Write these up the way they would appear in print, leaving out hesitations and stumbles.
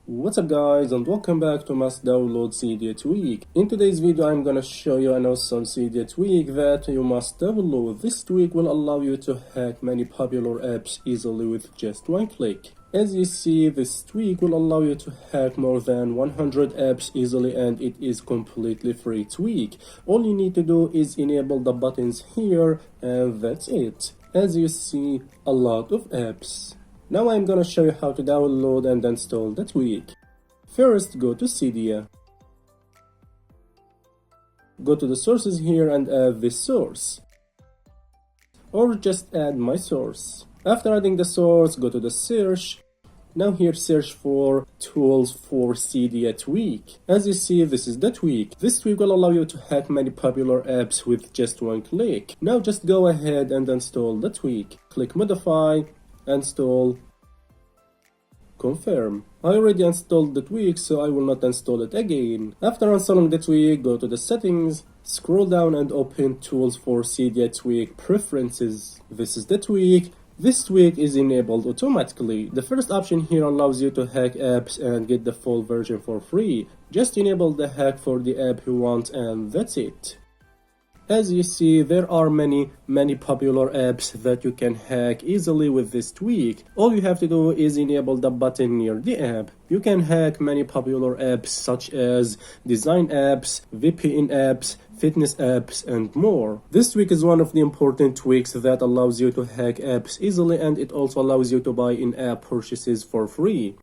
What's up guys, and welcome back to Must Download Cydia Tweak. In today's video I'm gonna show you an awesome Cydia tweak that you must download. This tweak will allow you to hack many popular apps easily with just one click. As you see, this tweak will allow you to hack more than 100 apps easily, and it is completely free tweak. All you need to do is enable the buttons here, and that's it. As you see, a lot of apps. Now I'm gonna show you how to download and install the tweak. First, go to Cydia. Go to the sources here and add this source. Or just add my source. After adding the source, go to the search. Now here search for Tools4Cydia tweak. As you see, this is the tweak. This tweak will allow you to hack many popular apps with just one click. Now just go ahead and install the tweak. Click modify, install, confirm. I already installed the tweak, so I will not install it again. After installing the tweak, go to the settings, scroll down and open Tools4Cydia tweak preferences. This is the tweak. This tweak is enabled automatically. The first option here allows you to hack apps and get the full version for free. Just enable the hack for the app you want and that's it. As you see, there are many popular apps that you can hack easily with this tweak. All you have to do is enable the button near the app. You can hack many popular apps such as design apps, VPN apps, fitness apps, and more. This tweak is one of the important tweaks that allows you to hack apps easily, and it also allows you to buy in-app purchases for free.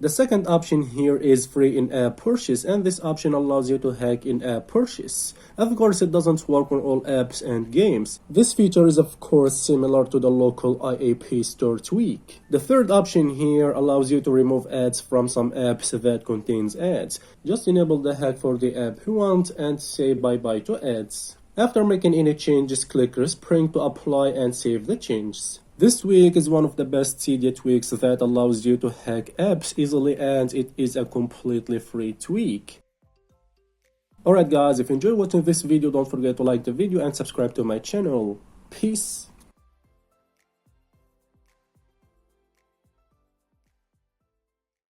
The second option here is free in-app purchase, and this option allows you to hack in-app purchase. Of course, it doesn't work on all apps and games. This feature is of course similar to the local IAP store tweak. The third option here allows you to remove ads from some apps that contains ads. Just enable the hack for the app you want and say bye-bye to ads. After making any changes, click Respring to apply and save the changes. This tweak is one of the best Cydia tweaks that allows you to hack apps easily, and it is a completely free tweak. Alright guys, if you enjoyed watching this video, don't forget to like the video and subscribe to my channel. Peace!